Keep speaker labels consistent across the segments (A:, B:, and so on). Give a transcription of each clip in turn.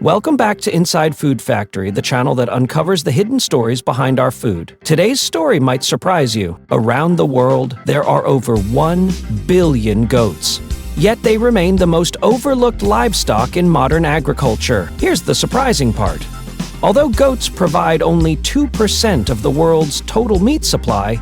A: Welcome back to Inside Food Factory, the channel that uncovers the hidden stories behind our food. Today's story might surprise you. Around the world, there are over 1 billion goats. Yet they remain the most overlooked livestock in modern agriculture. Here's the surprising part. Although goats provide only 2% of the world's total meat supply,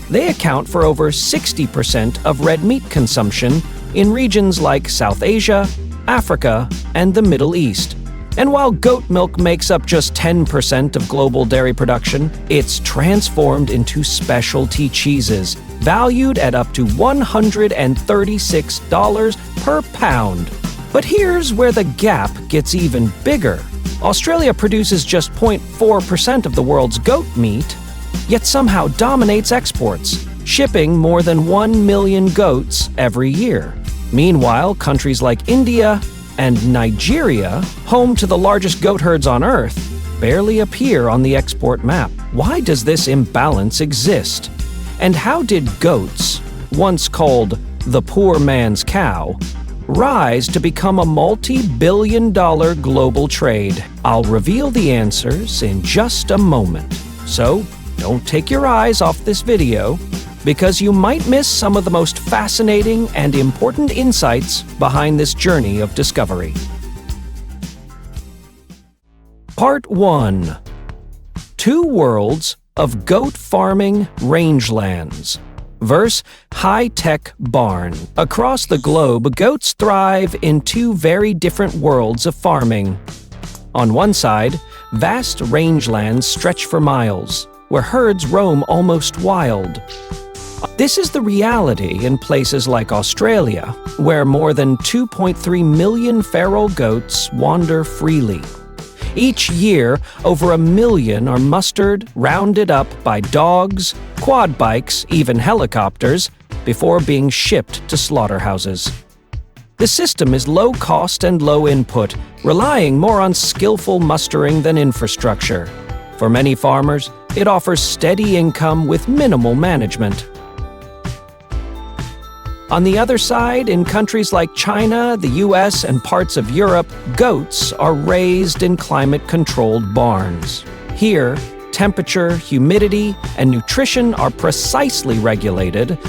A: they account for over 60% of red meat consumption in regions like South Asia, Africa, and the Middle East. And while goat milk makes up just 10% of global dairy production, it's transformed into specialty cheeses, valued at up to $136 per pound. But here's where the gap gets even bigger. Australia produces just 0.4% of the world's goat meat, yet somehow dominates exports, shipping more than 1 million goats every year. Meanwhile, countries like India and Nigeria, home to the largest goat herds on Earth, barely appear on the export map. Why does this imbalance exist? And how did goats, once called the poor man's cow, rise to become a multi-billion-dollar global trade? I'll reveal the answers in just a moment. So, don't take your eyes off this video, because you might miss some of the most fascinating and important insights behind this journey of discovery. Part 1. 2 worlds of goat farming rangelands versus high-tech barn. Across the globe, goats thrive in 2 very different worlds of farming. On one side, vast rangelands stretch for miles, where herds roam almost wild. This is the reality in places like Australia, where more than 2.3 million feral goats wander freely. Each year, over 1 million are mustered, rounded up by dogs, quad bikes, even helicopters, before being shipped to slaughterhouses. The system is low cost and low input, relying more on skillful mustering than infrastructure. For many farmers, it offers steady income with minimal management. On the other side, in countries like China, the US, and parts of Europe, goats are raised in climate-controlled barns. Here, temperature, humidity, and nutrition are precisely regulated.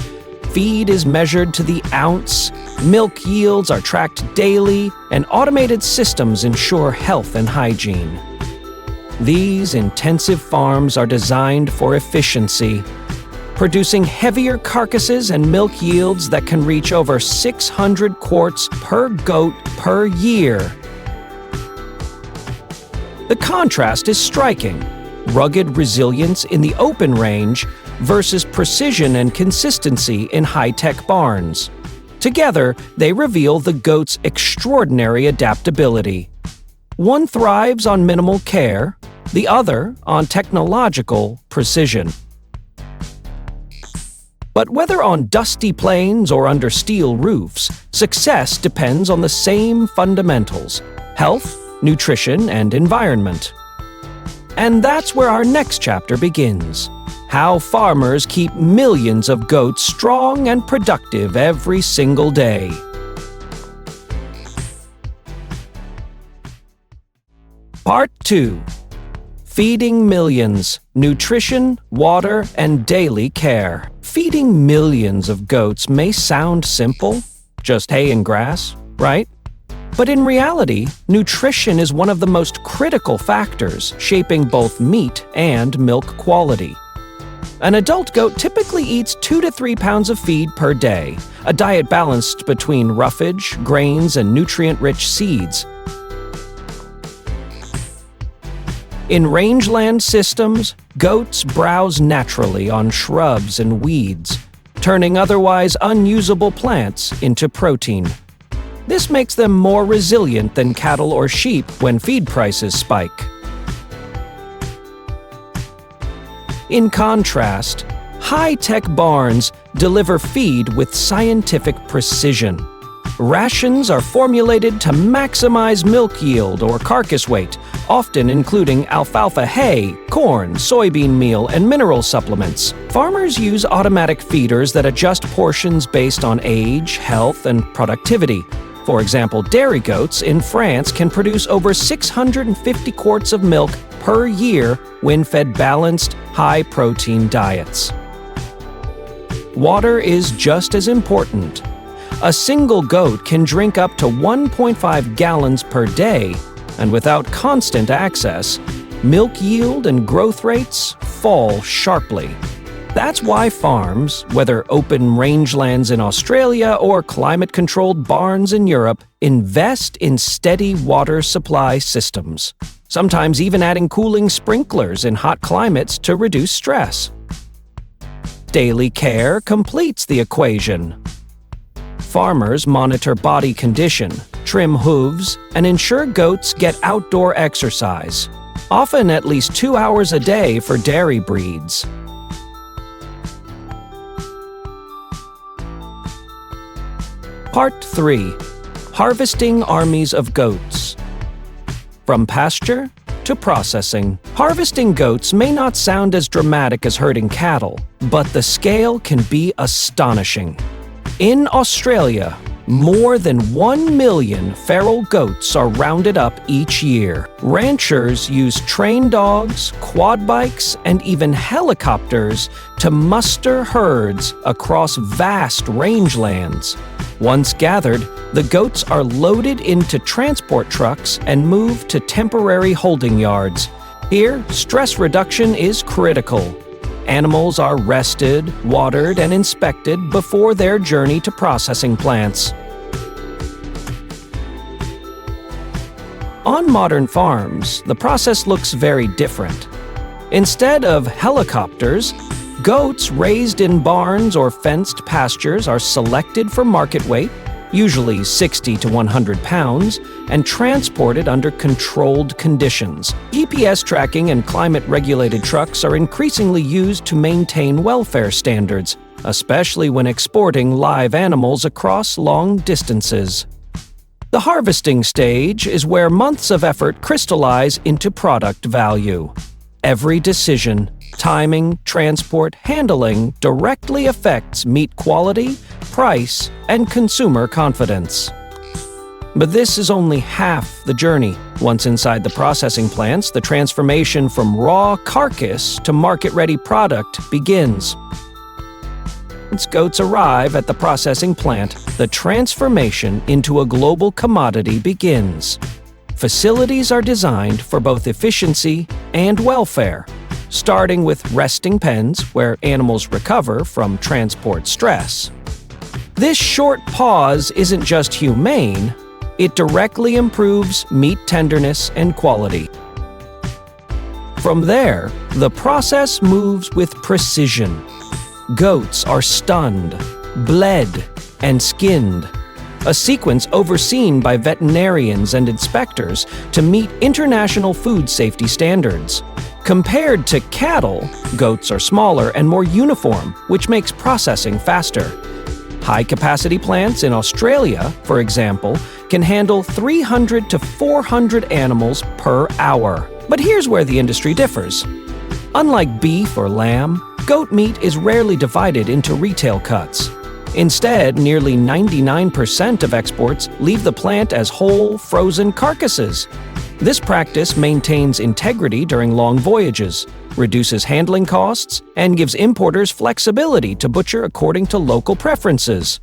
A: Feed is measured to the ounce, milk yields are tracked daily, and automated systems ensure health and hygiene. These intensive farms are designed for efficiency, producing heavier carcasses and milk yields that can reach over 600 quarts per goat per year. The contrast is striking: rugged resilience in the open range versus precision and consistency in high-tech barns. Together, they reveal the goat's extraordinary adaptability. One thrives on minimal care, the other on technological precision. But whether on dusty plains or under steel roofs, success depends on the same fundamentals: health, nutrition, and environment. And that's where our next chapter begins: how farmers keep millions of goats strong and productive every single day. Part 2. Feeding millions: nutrition, water, and daily care. Feeding millions of goats may sound simple, just hay and grass, right? But in reality, nutrition is one of the most critical factors shaping both meat and milk quality. An adult goat typically eats 2 to 3 pounds of feed per day, a diet balanced between roughage, grains, and nutrient-rich seeds. In rangeland systems, goats browse naturally on shrubs and weeds, turning otherwise unusable plants into protein. This makes them more resilient than cattle or sheep when feed prices spike. In contrast, high-tech barns deliver feed with scientific precision. Rations are formulated to maximize milk yield or carcass weight, often including alfalfa hay, corn, soybean meal, and mineral supplements. Farmers use automatic feeders that adjust portions based on age, health, and productivity, For example, dairy goats in France can produce over 650 quarts of milk per year when fed balanced, high-protein diets. Water is just as important. A single goat can drink up to 1.5 gallons per day, and without constant access, milk yield and growth rates fall sharply. That's why farms, whether open rangelands in Australia or climate-controlled barns in Europe, invest in steady water supply systems, sometimes even adding cooling sprinklers in hot climates to reduce stress. Daily care completes the equation. Farmers monitor body condition, trim hooves, and ensure goats get outdoor exercise, often at least 2 hours a day for dairy breeds. Part 3. Harvesting armies of goats. From pasture to processing. Harvesting goats may not sound as dramatic as herding cattle, but the scale can be astonishing. In Australia, more than 1 million feral goats are rounded up each year. Ranchers use trained dogs, quad bikes, and even helicopters to muster herds across vast rangelands. Once gathered, the goats are loaded into transport trucks and moved to temporary holding yards. Here, stress reduction is critical. Animals are rested, watered, and inspected before their journey to processing plants. On modern farms, the process looks very different. Instead of helicopters, goats raised in barns or fenced pastures are selected for market weight, usually 60 to 100 pounds, and transported under controlled conditions. GPS tracking and climate-regulated trucks are increasingly used to maintain welfare standards, especially when exporting live animals across long distances. The harvesting stage is where months of effort crystallize into product value. Every decision, timing, transport, handling directly affects meat quality, price, and consumer confidence. But this is only half the journey. Once inside the processing plants, the transformation from raw carcass to market-ready product begins. Once goats arrive at the processing plant, the transformation into a global commodity begins. Facilities are designed for both efficiency and welfare, starting with resting pens where animals recover from transport stress. This short pause isn't just humane, it directly improves meat tenderness and quality. From there, the process moves with precision. Goats are stunned, bled, and skinned, a sequence overseen by veterinarians and inspectors to meet international food safety standards. Compared to cattle, goats are smaller and more uniform, which makes processing faster. High-capacity plants in Australia, for example, can handle 300 to 400 animals per hour. But here's where the industry differs. Unlike beef or lamb, goat meat is rarely divided into retail cuts. Instead, nearly 99% of exports leave the plant as whole, frozen carcasses. This practice maintains integrity during long voyages, reduces handling costs, and gives importers flexibility to butcher according to local preferences.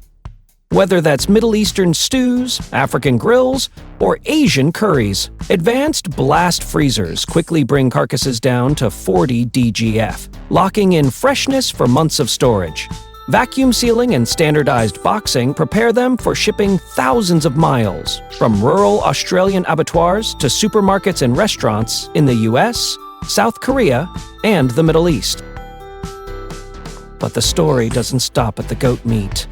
A: Whether that's Middle Eastern stews, African grills, or Asian curries, advanced blast freezers quickly bring carcasses down to 40 DGF, locking in freshness for months of storage. Vacuum sealing and standardized boxing prepare them for shipping thousands of miles, from rural Australian abattoirs to supermarkets and restaurants in the US, South Korea, and the Middle East. But the story doesn't stop at the goat meat.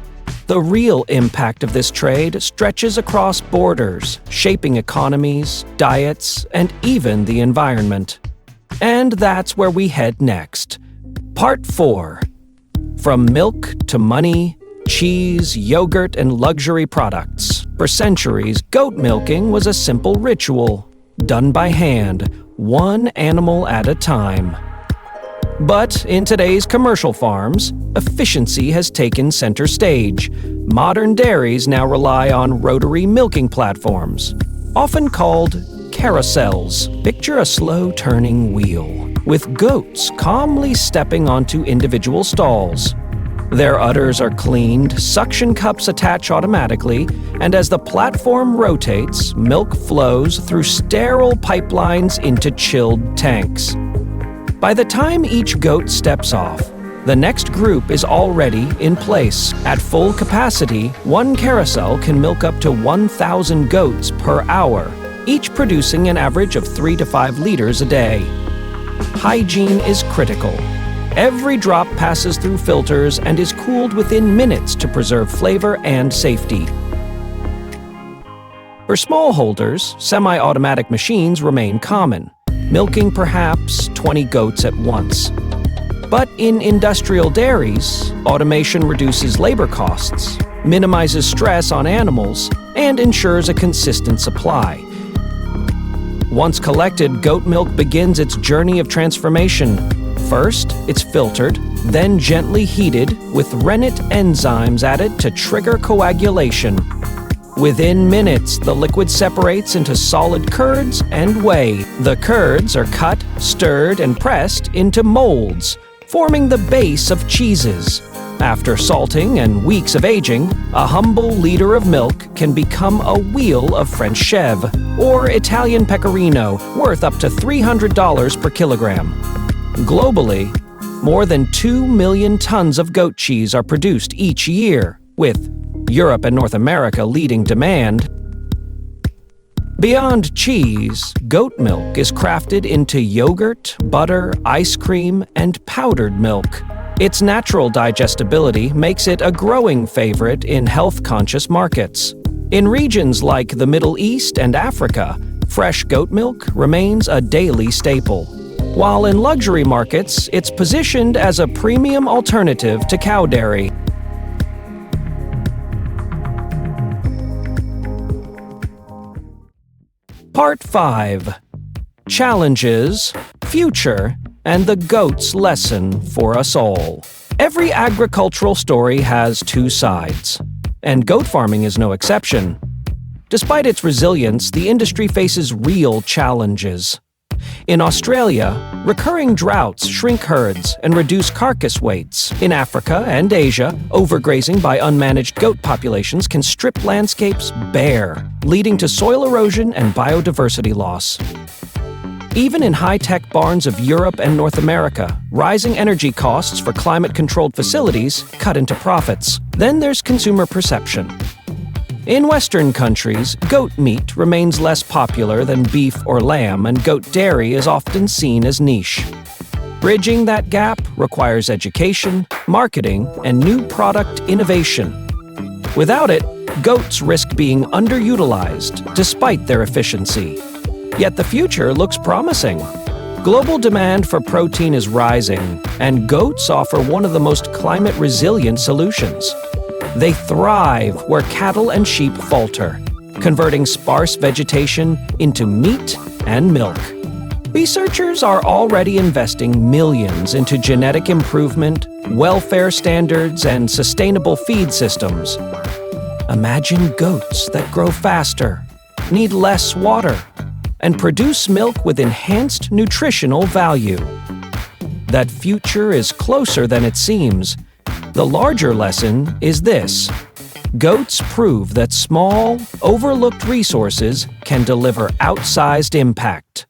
A: The real impact of this trade stretches across borders, shaping economies, diets, and even the environment. And that's where we head next. Part 4. From milk to money, cheese, yogurt, and luxury products. For centuries, goat milking was a simple ritual, done by hand, one animal at a time. But in today's commercial farms, efficiency has taken center stage. Modern dairies now rely on rotary milking platforms, often called carousels. Picture a slow-turning wheel, with goats calmly stepping onto individual stalls. Their udders are cleaned, suction cups attach automatically, and as the platform rotates, milk flows through sterile pipelines into chilled tanks. By the time each goat steps off, the next group is already in place. At full capacity, one carousel can milk up to 1,000 goats per hour, each producing an average of 3 to 5 liters a day. Hygiene is critical. Every drop passes through filters and is cooled within minutes to preserve flavor and safety. For smallholders, semi-automatic machines remain common, milking perhaps 20 goats at once. But in industrial dairies, automation reduces labor costs, minimizes stress on animals, and ensures a consistent supply. Once collected, goat milk begins its journey of transformation. First, it's filtered, then gently heated with rennet enzymes added to trigger coagulation. Within minutes, the liquid separates into solid curds and whey. The curds are cut, stirred, and pressed into molds, forming the base of cheeses. After salting and weeks of aging, a humble liter of milk can become a wheel of French chèvre or Italian pecorino, worth up to $300 per kilogram. Globally, more than 2 million tons of goat cheese are produced each year, with Europe and North America leading demand. Beyond cheese, goat milk is crafted into yogurt, butter, ice cream, and powdered milk. Its natural digestibility makes it a growing favorite in health-conscious markets. In regions like the Middle East and Africa, fresh goat milk remains a daily staple. While in luxury markets, it's positioned as a premium alternative to cow dairy. Part 5. Challenges, Future, and the goat's lesson for us all. Every agricultural story has two sides, and goat farming is no exception. Despite its resilience, the industry faces real challenges. In Australia, recurring droughts shrink herds and reduce carcass weights. In Africa and Asia, overgrazing by unmanaged goat populations can strip landscapes bare, leading to soil erosion and biodiversity loss. Even in high-tech barns of Europe and North America, rising energy costs for climate-controlled facilities cut into profits. Then there's consumer perception. In Western countries, goat meat remains less popular than beef or lamb, and goat dairy is often seen as niche. Bridging that gap requires education, marketing, and new product innovation. Without it, goats risk being underutilized despite their efficiency. Yet the future looks promising. Global demand for protein is rising, and goats offer one of the most climate-resilient solutions. They thrive where cattle and sheep falter, converting sparse vegetation into meat and milk. Researchers are already investing millions into genetic improvement, welfare standards, and sustainable feed systems. Imagine goats that grow faster, need less water, and produce milk with enhanced nutritional value. That future is closer than it seems. The larger lesson is this: goats prove that small, overlooked resources can deliver outsized impact.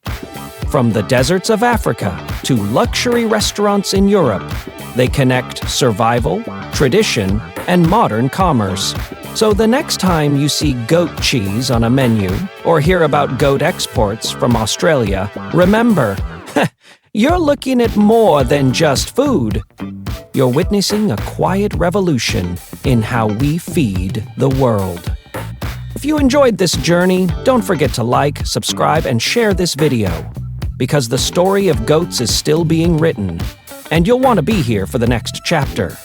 A: From the deserts of Africa to luxury restaurants in Europe, they connect survival, tradition, and modern commerce. So the next time you see goat cheese on a menu or hear about goat exports from Australia, remember, you're looking at more than just food. You're witnessing a quiet revolution in how we feed the world. If you enjoyed this journey, don't forget to like, subscribe, and share this video, because the story of goats is still being written, and you'll want to be here for the next chapter.